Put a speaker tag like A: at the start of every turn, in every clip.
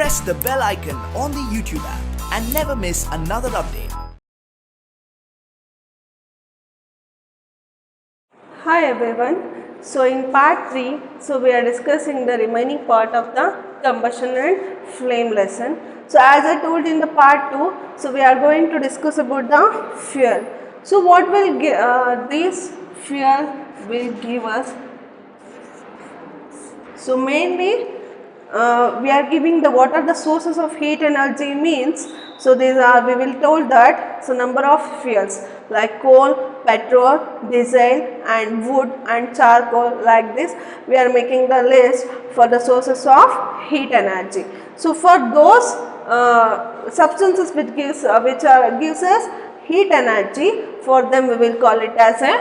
A: press the bell icon on the YouTube app and never miss another update.
B: Hi everyone. So in part 3, we are discussing the remaining part of the combustion and flame lesson. So as I told in the part 2, we are going to discuss about the fuel. So what will this fuel will give us? So mainly we are giving the what are the sources of heat energy means. So these are, we will told that, so number of fuels like coal, petrol, diesel and wood and charcoal, like this we are making the list for the sources of heat energy. So for those substances which gives us heat energy, for them we will call it as a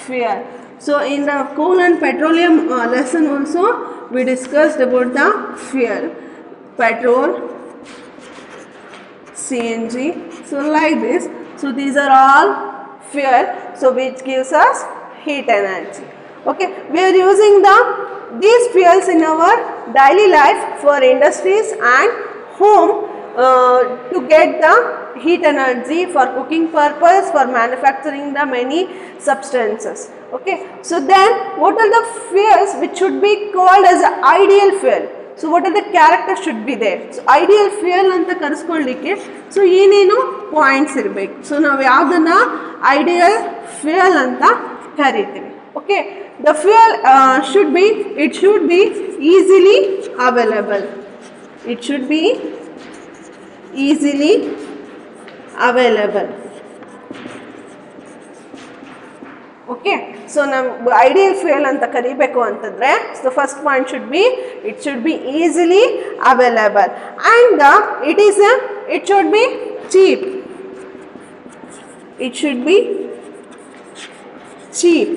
B: fuel. So in the coal and petroleum lesson also we discussed about the fuel, petrol, CNG, so like this. So these are all fuel, so which gives us heat energy. Okay, we are using these fuels in our daily life for industries and home to get the heat energy for cooking purpose, for manufacturing the many substances. Okay, so then what are the fuels which should be called as an ideal fuel? So what are the characters should be there? So ideal fuel anta ಕರೆಸ್ಕೊಳ್ಳಿಕ್ಕೆ so ಏನೇನು points ಇರಬೇಕು. So ನಾವು ಯಾವುದನ್ನ ideal fuel ಅಂತ ಕರಿತೀವಿ. Okay, the fuel should be easily available. It should be easily available. Okay, so nam ideal fuel anta karibeku antandre, so first point should be it should be easily available, and it should be cheap. It should be cheap.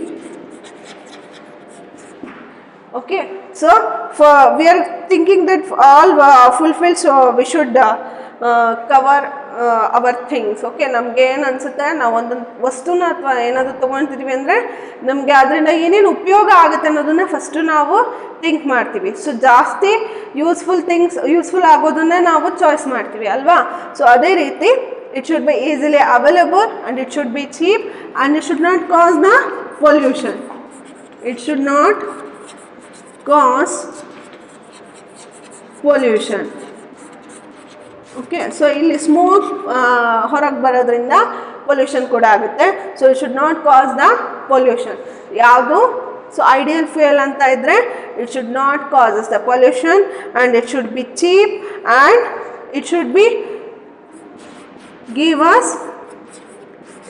B: Okay, so for we are thinking that all fulfill, so we should cover our things. Okay, ನಮಗೆ ಏನು ಅನಿಸುತ್ತೆ, ನಾವು ಒಂದು ವಸ್ತುನ ಅಥವಾ ಏನಾದರೂ ತೊಗೊಳ್ತಿದ್ದೀವಿ ಅಂದರೆ ನಮಗೆ ಅದರಿಂದ ಏನೇನು ಉಪಯೋಗ ಆಗುತ್ತೆ ಅನ್ನೋದನ್ನ ಫಸ್ಟು ನಾವು ಥಿಂಕ್ ಮಾಡ್ತೀವಿ. ಸೊ ಜಾಸ್ತಿ ಯೂಸ್ಫುಲ್ ಆಗೋದನ್ನೇ ನಾವು ಚಾಯ್ಸ್ ಮಾಡ್ತೀವಿ ಅಲ್ವಾ. ಸೊ ಅದೇ ರೀತಿ it should be easily available and it should be cheap and it should not cause the pollution. It should not cause pollution. Okay, so ಇಲ್ಲಿ ಸ್ಮೋಕ್ ಹೊರಗೆ ಬರೋದ್ರಿಂದ ಪೊಲ್ಯೂಷನ್ ಕೂಡ ಆಗುತ್ತೆ. So it should not cos the pollution. ಯಾವುದು, so ideal fuel ಅಂತ ಇದ್ದರೆ it should not causes the pollution and it should be cheap and it should be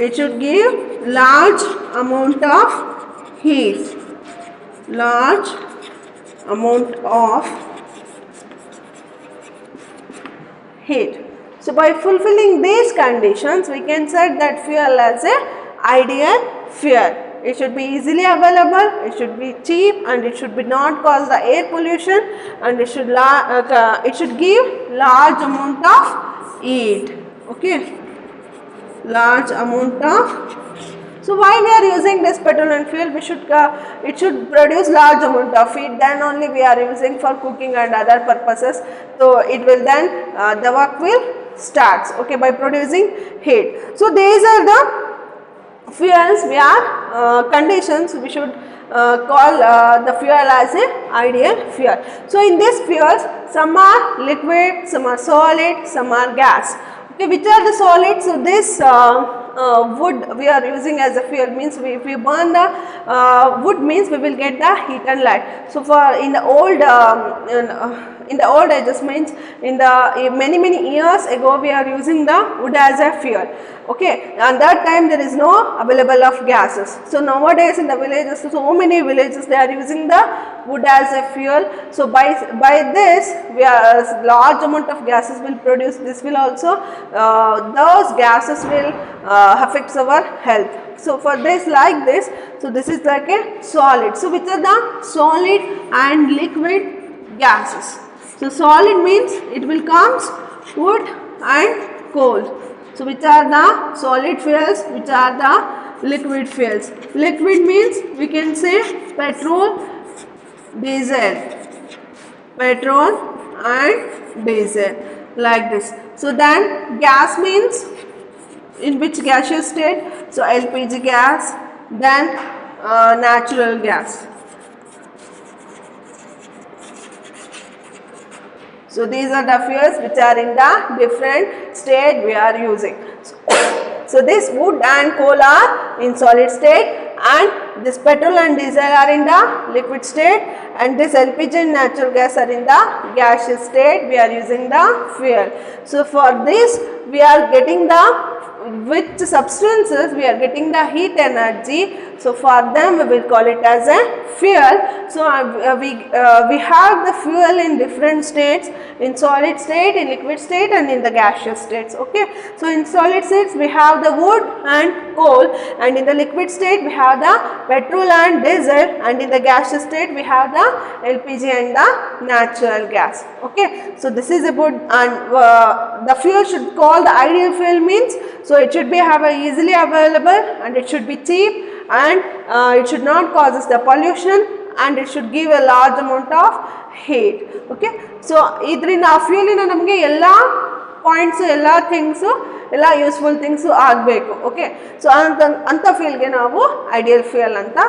B: it should give large amount of heat. Large amount of heat. So by fulfilling these conditions, we can set that fuel as a ideal fuel. It should be easily available, it should be cheap, and it should be not cause the air pollution, and it should give large amount of heat. Okay, large amount of. So why we are using this petrol and fuel? It should produce large amount of heat, then only we are using for cooking and other purposes. So it will then the work will start, okay, by producing heat. So these are the fuels we are conditions we should call the fuel as a ideal fuel. So in these fuels, some are liquid, some are solid, some are gas. Okay, which are the solids? So this wood we are using as a fuel means if we burn the wood means we will get the heat and light. So for in the old ages means in the many years ago we are using the wood as a fuel. Okay, and that time there is no available of gases. So nowadays in the villages, so many villages they are using the wood as a fuel. So by this we are large amount of gases will produce. This will also those gases will affects our health. So for this like this, so this is like a solid. So which are the solid and liquid gases? So solid means it will comes wood and coal. So which are the solid fuels, which are the liquid fuels? Liquid means we can say petrol, diesel, and diesel, like this. So then gas means in which gaseous state? So LPG gas, then natural gas. So these are the fuels which are in the different state we are using. So this wood and coal are in solid state, and this petrol and diesel are in the liquid state, and this LPG and natural gas are in the gaseous state. We are using the fuel. So for this we are getting the which substances we are getting the heat energy. So for them we will call it as a fuel. So we have the fuel in different states, in solid state, in liquid state, and in the gaseous states. Okay, so in solid states we have the wood and coal, and in the liquid state we have the petrol and diesel, and in the gaseous state we have the LPG and the natural gas. Okay, so this is about, and the fuel should call the ideal fuel means, so it should be easily available, and it should be cheap, and it should not causes the pollution, and it should give a large amount of heat. Okay, so idrinda fuelina namage ella points, ella things, ella useful things agbeku. Okay, so anta fuel ge navu ideal fuel anta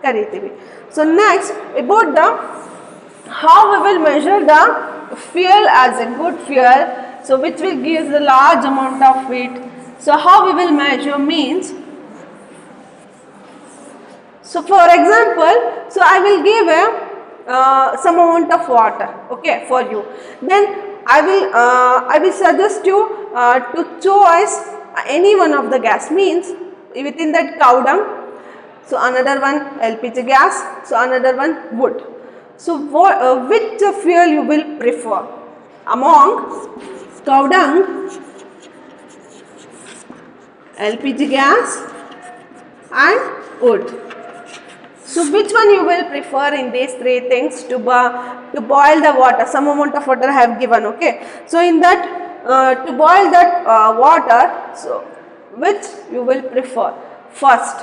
B: karitivi. So next about the how we will measure the fuel as a good fuel, so which will give the large amount of heat. So how we will measure means, so for example, so I will give a some amount of water, okay, for you. Then I will suggest you to choose any one of the gas, means within that cow dung, so another one LPG gas, so another one wood. So which fuel you will prefer among cow dung, LPG gas and wood? So which one you will prefer in these three things to boil the water? Some amount of water I have given. Okay, so in that to boil that water, so which you will prefer first?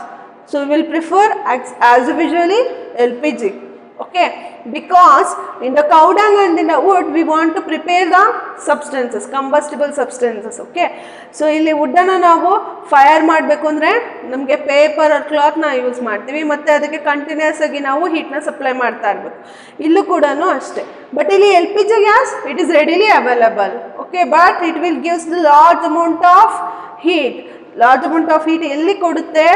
B: So you will prefer as usually LPG. Okay, because in the cow dung and in the wood we want to prepare the substances, combustible substances. Okay, so ಇಲ್ಲಿ wood ಅನ್ನು ನಾವು fire ಮಾಡಬೇಕು ಅಂದ್ರೆ ನಮಗೆ paper R cloth ನ use ಮಾಡ್ತೀವಿ, ಮತ್ತೆ ಅದಕ್ಕೆ ಕಂಟಿನ್ಯೂಸ್ ಆಗಿ ನಾವು ಹೀಟ್ ನ ಸಪ್ಲೈ ಮಾಡ್ತಾ ಇರಬೇಕು. ಇಲ್ಲೂ ಕೂಡ ಅಷ್ಟೇ, ಬಟ್ ಇಲ್ಲಿ LPG gas it is readily available. Okay, but it will gives the large amount of heat. Large amount of heat ಎಲ್ಲಿ ಕೊಡುತ್ತೆ,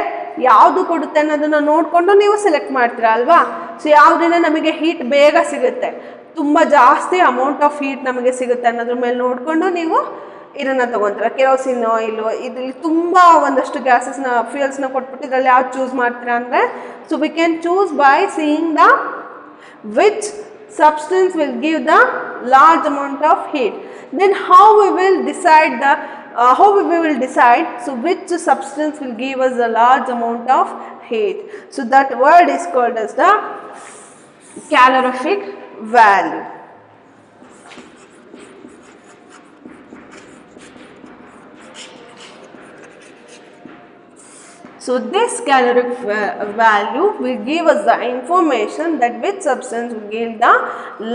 B: ಯಾವುದು ಕೊಡುತ್ತೆ ಅನ್ನೋದನ್ನ ನೋಡಿಕೊಂಡು ನೀವು ಸೆಲೆಕ್ಟ್ ಮಾಡ್ತೀರಾ ಅಲ್ವಾ. ಸೊ ಯಾವುದರಿಂದ ನಮಗೆ ಹೀಟ್ ಬೇಗ ಸಿಗುತ್ತೆ, ತುಂಬ ಜಾಸ್ತಿ ಅಮೌಂಟ್ ಆಫ್ ಹೀಟ್ ನಮಗೆ ಸಿಗುತ್ತೆ ಅನ್ನೋದ್ರ ಮೇಲೆ ನೋಡಿಕೊಂಡು ನೀವು ಇದನ್ನು ತೊಗೊತೀರಾ. ಕೆರೋಸಿನ್ ಆಯಿಲು, ಇದರಲ್ಲಿ ತುಂಬ ಒಂದಷ್ಟು ಗ್ಯಾಸಸ್ನ ಫ್ಯೂಯಲ್ಸ್ನ ಕೊಟ್ಬಿಟ್ಟು ಇದರಲ್ಲಿ ಯಾವ್ದು ಚೂಸ್ ಮಾಡ್ತೀರಾ ಅಂದರೆ, so we can choose by seeing the which substance will give the large amount of heat. Then how we will decide so which substance will give us a large amount of heat? So that word is called as the calorific value. So this caloric value will give us the information that which substance will give the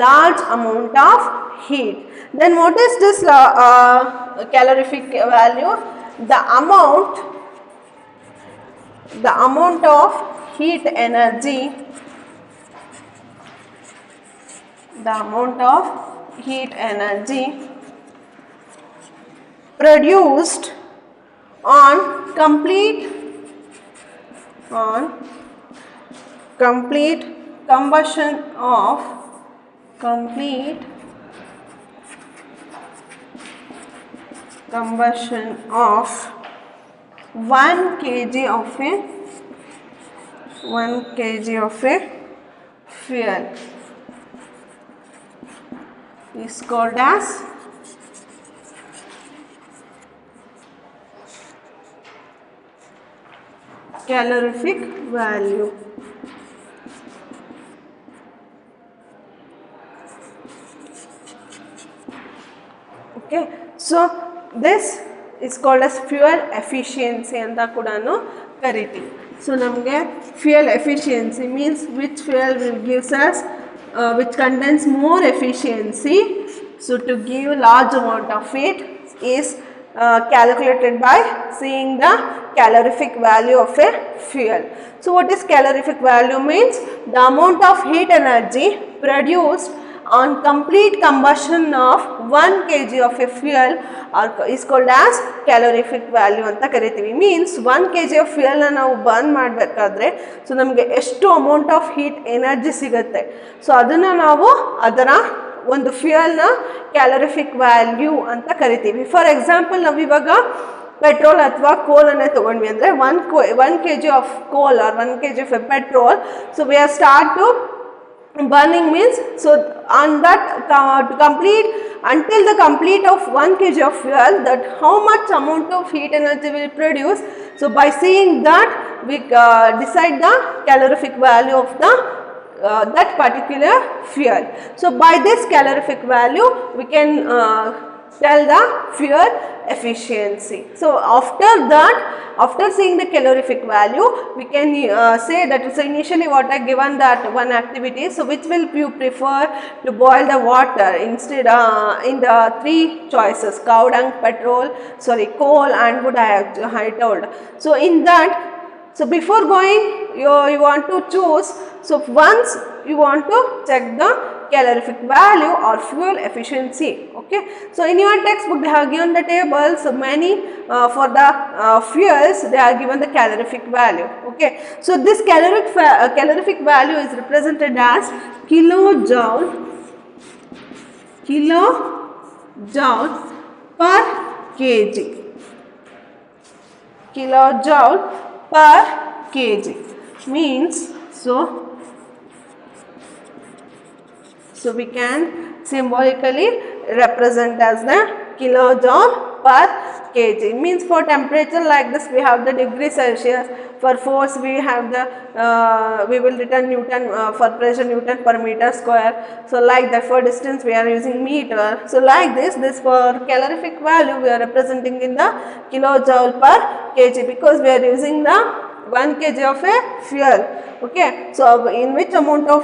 B: large amount of heat. Then what is this calorific value? The amount of heat energy, produced on complete combustion of 1 kg of a fuel is called as calorific value. Okay, so this is called as fuel efficiency anta kudanu kariti. So namge fuel efficiency means which fuel will gives us which contains more efficiency. So to give large amount of heat is calculated by seeing the calorific value of a fuel. So what is calorific value means? The amount of heat energy produced on complete combustion of 1 kg of a fuel is called as calorific value anta karitivi. Means 1 kg of fuel na ನಾವು burn ಮಾಡಬೇಕಾದ್ರೆ so ನಮಗೆ ಎಷ್ಟು amount of heat energy ಸಿಗುತ್ತೆ. So ಅದನ್ನ ನಾವು ಅದರ ಒಂದು ಫ್ಯೂಯಲ್ನ calorific value ಅಂತ ಕರಿತೀವಿ. ಫಾರ್ ಎಕ್ಸಾಂಪಲ್ ನಾವು ಇವಾಗ ಪೆಟ್ರೋಲ್ ಅಥವಾ ಕೋಲನ್ನೇ ತೊಗೊಂಡ್ವಿ ಅಂದರೆ 1 kg of coal or 1 kg of a petrol. So we are start to burning means, so on that to complete until the complete of 1 kg of fuel, that how much amount of heat energy will produce. So by seeing that we decide the calorific value of the that particular fuel. So by this calorific value we can tell the fuel efficiency. So after that, after seeing the calorific value, we can say that, so initially what I given that one activity, so which will you prefer to boil the water instead in the 3 choices, cow dung, petrol, coal and wood I told. So in that, so before going you want to choose, so once you want to check the calorific value or fuel efficiency. Okay, so in your textbook they have given the table, so many for the fuels they are given the calorific value. Okay, so this calorific value is represented as kilojoule per kg, kilojoule per kg means, so we can symbolically represent as the kilojoule per kg. Means for temperature like this we have the degree Celsius, for force we have the we will return Newton, for pressure Newton per meter square. So like that, for distance we are using meter. So like this for calorific value we are representing in the kilojoule per kg, because we are using the 1 kg of a fuel. Okay, so in which amount of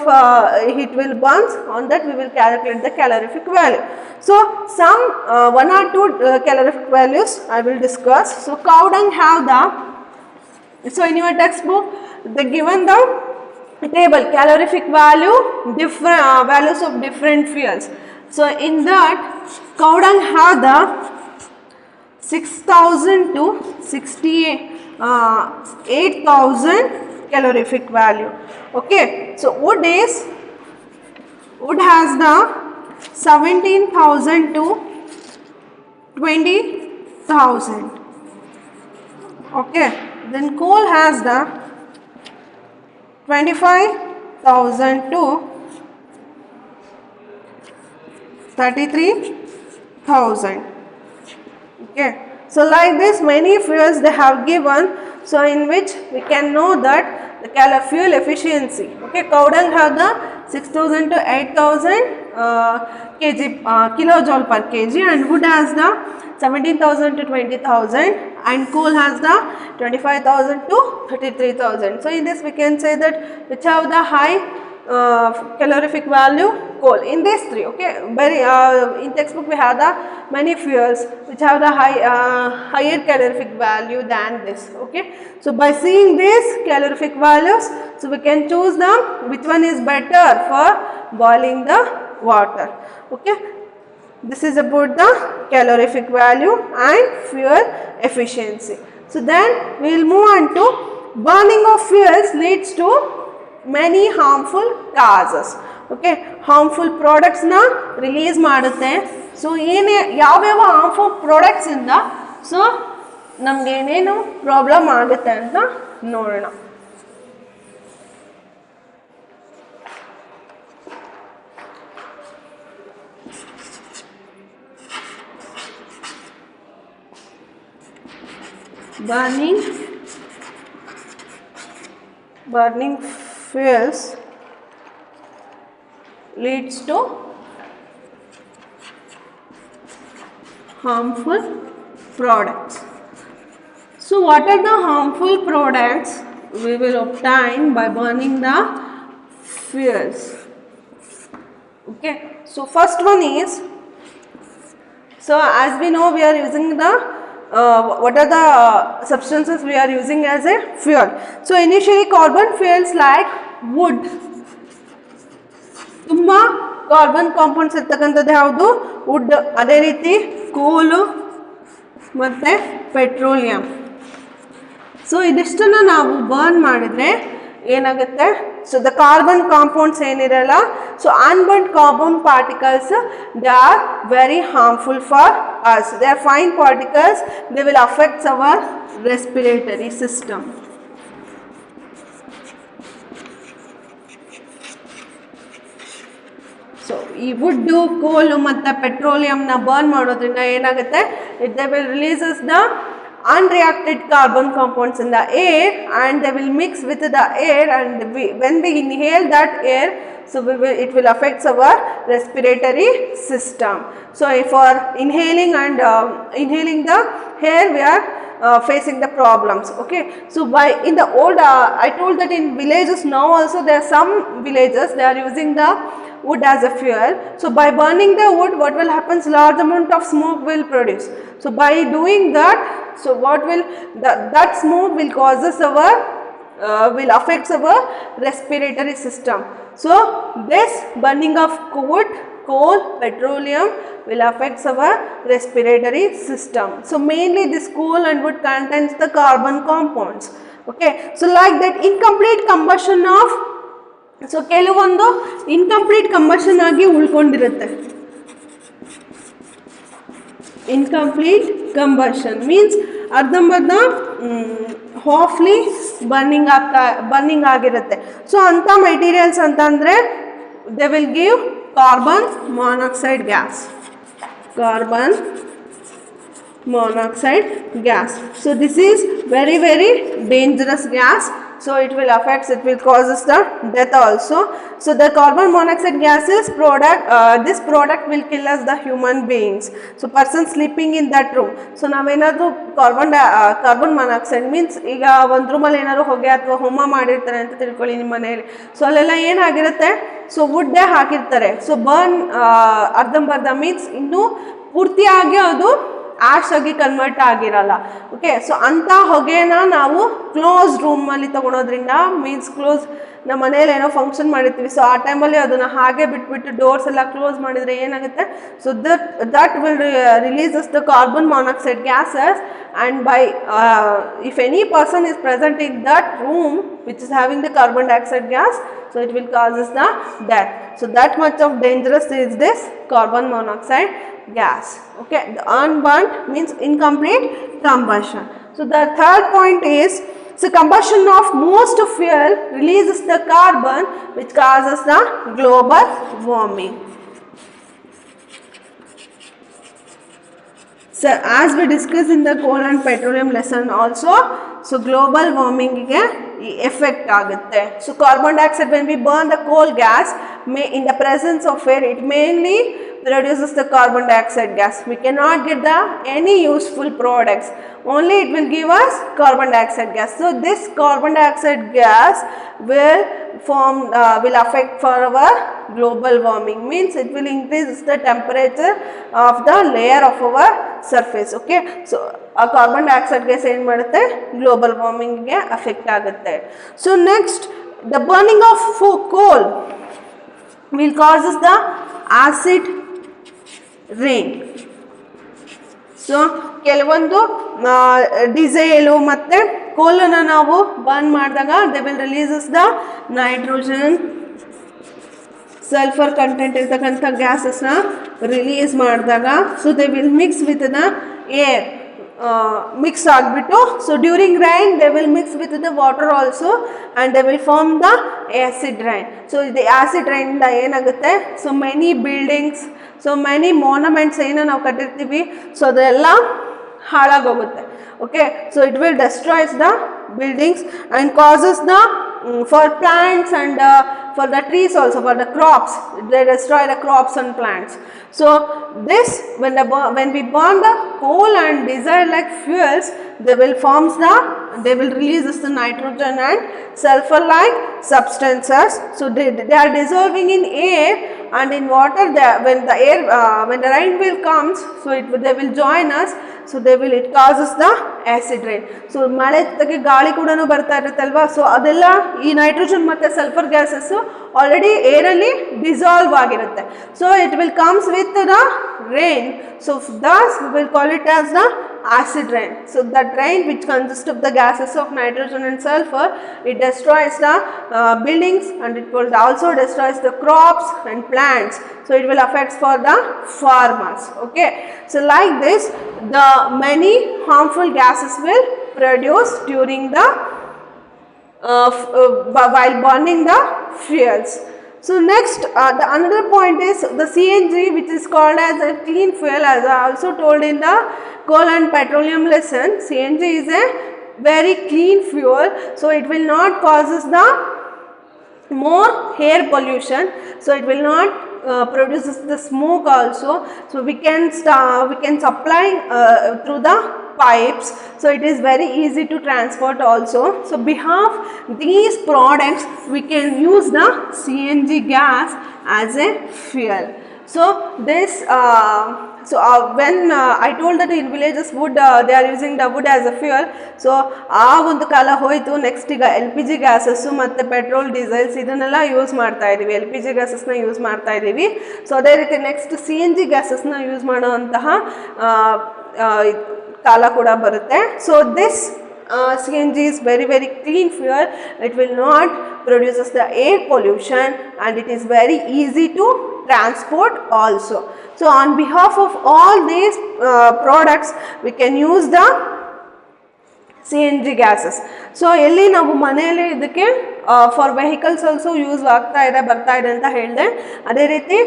B: heat will burn, on that we will calculate the calorific value. So some 1 or 2 calorific values I will discuss. So cow dung have the, so in your textbook they given the table calorific value, different values of different fuels. So in that cow dung have the 6000 to 8,000 calorific value. Okay, so wood has the 17,000 to 20,000. Okay, then coal has the 25,000 to 33,000. Okay, so like this many fuels they have given, so in which we can know that the fuel efficiency. Okay, cow dung have the 6,000 to 8,000 kilojoule per kg, and wood has the 17,000 to 20,000, and coal has the 25,000 to 33,000. So in this we can say that which have the high calorific value, coal. In these three, okay, very in textbook we have the many fuels which have the higher calorific value than this. Okay, so by seeing these calorific values, so we can choose them which one is better for boiling the water. Okay, this is about the calorific value and fuel efficiency. So then we will move on to burning of fuels leads to many harmful causes. Okay, harmful products na release ಮಾಡುತ್ತೆ. So ಯಾವ್ಯಾವ harmful products ಇಂದ so ನಮ್ಗೆ ಏನೇನು problem ಆಗುತ್ತೆ ಅಂತ ನೋಡೋಣ. Burning fuels leads to harmful products. So what are the harmful products we will obtain by burning the fuels? Okay, so first one is So as we know, we are using the what are the substances we are using as a fuel. So initially carbon fuels like wood. ತುಂಬ carbon compounds ಇರ್ತಕ್ಕಂಥದ್ದು ಯಾವುದು? Wood. ಅದೇ ರೀತಿ ಕೋಲು ಮತ್ತು petroleum. So ಇದಿಷ್ಟನ್ನು ನಾವು burn ಮಾಡಿದರೆ ಏನಾಗುತ್ತೆ? ಸೊ ದ ಕಾರ್ಬನ್ ಕಾಂಪೌಂಡ್ಸ್ ಏನಿರಲ್ಲ, so unburned carbon particles they are very harmful for us. They are fine particles, they will affects our respiratory system. So ಈ ವುಡ್ಡು, ಕೋಲು ಮತ್ತು ಪೆಟ್ರೋಲಿಯಂನ ಬರ್ನ್ ಮಾಡೋದ್ರಿಂದ ಏನಾಗುತ್ತೆ? They will releases the unreacted carbon compounds in the air, and they will mix with the air, and when we inhale that air, so it will affect our respiratory system. So for inhaling and inhaling the air, we are facing the problems. Okay, so by in the old I told that in villages, now also there are some villages they are using the wood as a fuel. So by burning the wood, what will happen? Large amount of smoke will produce. So by doing that, so what will that smoke will causes our will affects our respiratory system. So this burning of wood, coal, petroleum will affect our respiratory system. So mainly this coal and wood contains the carbon compounds. Okay, so like that incomplete combustion of, so ಕೆಲವೊಂದು incomplete combustion ಆಗಿ ಉಳ್ಕೊಂಡಿರುತ್ತೆ. Incomplete combustion means ಅರ್ಧಂಬರ್ಧ ಹಾಫ್ಲಿ burning ಆಗಿರುತ್ತೆ. So ಅಂಥ materials ಅಂತಂದರೆ they will give carbon monoxide gas. Carbon monoxide gas. So this is very dangerous gas. So it will affect, it will causes the death also. So the carbon monoxide gas is this product will kill us the human beings. So person sleeping in that room, so ನಾವೇನಾದರೂ carbon monoxide means ಈಗ ಒಂದು ರೂಮಲ್ಲಿ ಏನಾದ್ರು ಹೊಗೆ ಅಥವಾ ಹೋಮ ಮಾಡಿರ್ತಾರೆ ಅಂತ ತಿಳ್ಕೊಳ್ಳಿ ನಿಮ್ಮ ಮನೆಯಲ್ಲಿ. ಸೊ ಅಲ್ಲೆಲ್ಲ ಏನಾಗಿರುತ್ತೆ? ಸೊ ವುಡ್ಡೇ ಹಾಕಿರ್ತಾರೆ. ಸೊ ಬರ್ನ್ ಅರ್ಧಂಬರ್ಧ ಮೀನ್ಸ್ ಇನ್ನೂ ಪೂರ್ತಿಯಾಗಿ ಅದು ಆಶ್ ಆಗಿ ಕನ್ವರ್ಟ್ ಆಗಿರಲ್ಲ. ಓಕೆ, ಸೊ ಅಂಥ ಹೊಗೆನ ನಾವು ಕ್ಲೋಸ್ ರೂಮಲ್ಲಿ ತೊಗೊಳೋದ್ರಿಂದ ಮೀನ್ಸ್ ಕ್ಲೋಸ್ ನಮ್ಮ ಮನೇಲಿ ಏನೋ ಫಂಕ್ಷನ್ ಮಾಡಿರ್ತೀವಿ, ಸೊ ಆ ಟೈಮಲ್ಲಿ ಅದನ್ನು ಹಾಗೆ ಬಿಟ್ಬಿಟ್ಟು ಡೋರ್ಸ್ ಎಲ್ಲ ಕ್ಲೋಸ್ ಮಾಡಿದರೆ ಏನಾಗುತ್ತೆ? So that will releases the carbon monoxide gases, and by if any person is present in that room which is having the carbon dioxide gas, so it will causes the death. So that much of dangerous is this carbon monoxide gas. Okay, the unburnt means incomplete combustion. So the third point is, so combustion of most fuel releases the carbon which causes the global warming. So as we discussed in the coal and petroleum lesson also, so global warming ಗೆ effect ಆಗುತ್ತೆ. So carbon dioxide, when we burn the coal gas, in the presence of air, it mainly produces the carbon dioxide gas. We cannot get any useful products. Only it will give us carbon dioxide gas. So this carbon dioxide gas will affect for our global warming. Means it will increase the temperature of the layer of our surface. Okay, so a carbon dioxide gas ಏನು ಮಾಡುತ್ತೆ? Global ವಾರ್ಮಿಂಗ್ಗೆ affect ಆಗುತ್ತೆ. So next, the burning of coal will causes the acid rain. So ಕೆಲವೊಂದು diesel ಮತ್ತು ಕೋಲನ್ನು ನಾವು burn ಮಾಡಿದಾಗ they will releases the nitrogen, sulphur content ಇರ್ತಕ್ಕಂಥ ಗ್ಯಾಸಸ್ನ ರಿಲೀಸ್ ಮಾಡಿದಾಗ, so they will mix with the air, mix ಆಗಿಬಿಟ್ಟು, so during rain they will mix with the water also, and they will form the acid rain. So ಇದು acid ರೈನಿಂದ ಏನಾಗುತ್ತೆ? So many buildings, so many monuments ಏನೋ ನಾವು ಕಟ್ಟಿರ್ತೀವಿ, ಸೊ ಅದೆಲ್ಲ ಹಾಳಾಗೋಗುತ್ತೆ. Okay, so it will destroys the buildings and causes the for plants and for the trees also, for the crops, they destroy the crops and plants. So this, when we burn the coal and diesel like fuels, they will release the nitrogen and sulfur like substances. So they are dissolving in air, and in water when the air when the rain will comes, so they will join us, so it causes the acid rain. So ಮಳೆ ಜೊತೆಗೆ ಗಾಳಿ ಕೂಡ ಬರ್ತಾ ಇರುತ್ತಲ್ವಾ, so ಅದೆಲ್ಲ ಈ nitrogen ಮತ್ತು sulphur gases already ಏರಲ್ಲಿ dissolve ಆಗಿರುತ್ತೆ. So it will comes with the rain, so thus we will call it as the acid rain. So that rain which consists of the gases of nitrogen and sulfur, it destroys the buildings, and it will also destroys the crops and plants, so it will affect for the farmers. Okay, so like this the many harmful gases will produce during the while burning the fuels. So next the another point is the CNG, which is called as a clean fuel. As I also told in the coal and petroleum lesson, CNG is a very clean fuel, so it will not causes the more air pollution, so it will not produces the smoke also, so we can supply through the pipes, so it is very easy to transport also. So behalf these products we can use the CNG gas as a fuel. So this when I told that in villages wood they are using the wood as a fuel, so ಆ ಒಂದು ಕಾಲ ಹೋಯಿತು. Next ಈಗ LPG gases ಮತ್ತು petrol diesels ಇದನ್ನೆಲ್ಲ use ಮಾಡ್ತಾ ಇದ್ದೀವಿ, LPG ಗ್ಯಾಸಸ್ನ use ಮಾಡ್ತಾ ಇದ್ದೀವಿ. ಸೊ ಅದೇ ರೀತಿ ನೆಕ್ಸ್ಟ್ CNG ಗ್ಯಾಸಸ್ನ ಯೂಸ್ ಮಾಡುವಂತಹ ಕಾಲ ಕೂಡ ಬರುತ್ತೆ. So this CNG is very clean fuel, it will not produces the air pollution, and it is very easy to transport also. So on behalf of all these products we can use the CNG gases. So ಎಲ್ಲಿ ನಾವು ಮನೆಯಲ್ಲಿ ಇದಕ್ಕೆ for vehicles also use ಆಗ್ತಾ ಇದೆ ಬರ್ತಾ ಇದೆ ಅಂತ ಹೇಳಿದೆ. ಅದೇ ರೀತಿ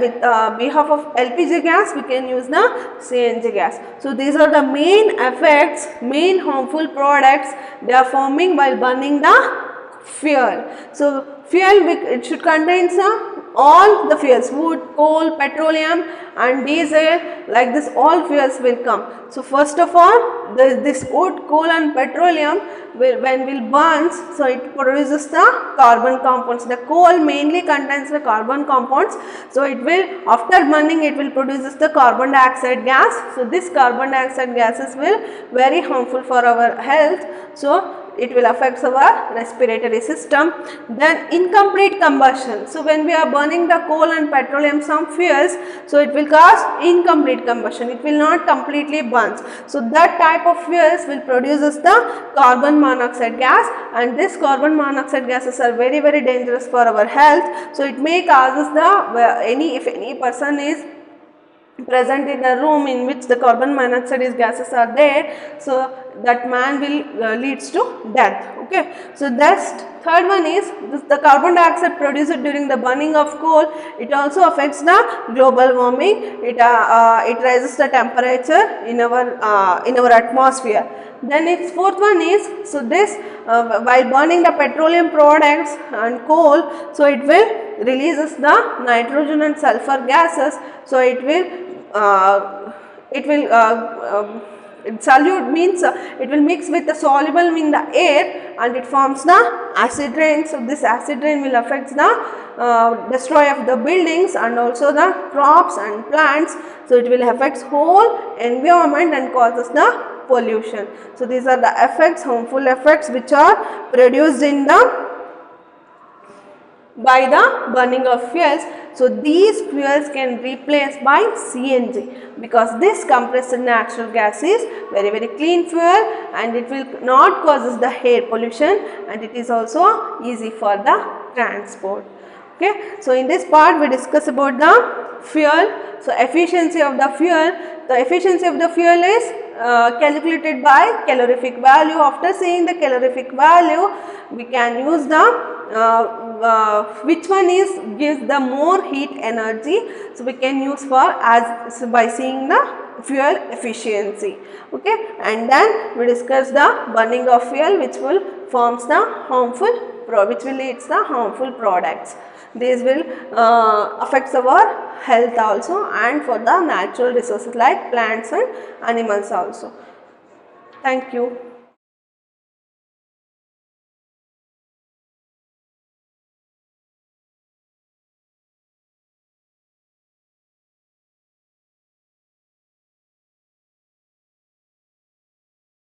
B: with behalf of LPG gas we can use the CNG gas. So these are the main effects, main harmful products they are forming while burning the fuel. So fuel it should contain all the fuels, wood, coal, petroleum and diesel, like this all fuels will come. So first of all this wood, coal and petroleum when burns, so it produces the carbon compounds. The coal mainly contains the carbon compounds, so it will after burning it will produces the carbon dioxide gas. So this carbon dioxide gases will very harmful for our health, so it will affect our respiratory system. Then incomplete combustion, so when we are burning the coal and petroleum some fuels, so it will cause incomplete combustion, it will not completely burn. So that type of fuels will produces the carbon monoxide gas, and this carbon monoxide gases are very dangerous for our health. So it may causes the if any person is present in a room in which the carbon monoxide gases are there, so that man will leads to death. Okay, so that's third one is the carbon dioxide produced during the burning of coal, it also affects the global warming. It raises the temperature in our atmosphere. Then its fourth one is, so this while burning the petroleum products and coal, so it will releases the nitrogen and sulfur gases, so it will solute means it will mix with the soluble in the air and it forms the acid rain. So this acid rain will affect the destroy of the buildings and also the crops and plants, so it will affect whole environment and causes the pollution. So these are the effects, harmful effects which are produced in the by the burning of fuels. So these fuels can replace by CNG because this compressed natural gas is very clean fuel and it will not causes the air pollution and it is also easy for the transport. Okay, so in this part we discuss about the fuel. So efficiency of the fuel. The efficiency of the fuel is calculated by calorific value. After seeing the calorific value, we can use the which one is gives the more heat energy. So we can use for by seeing the fuel efficiency. Okay, and then we discuss the burning of fuel, which will forms the harmful which will leads the harmful products. These will affects our health also and for the natural resources like plants and animals also. Thank you.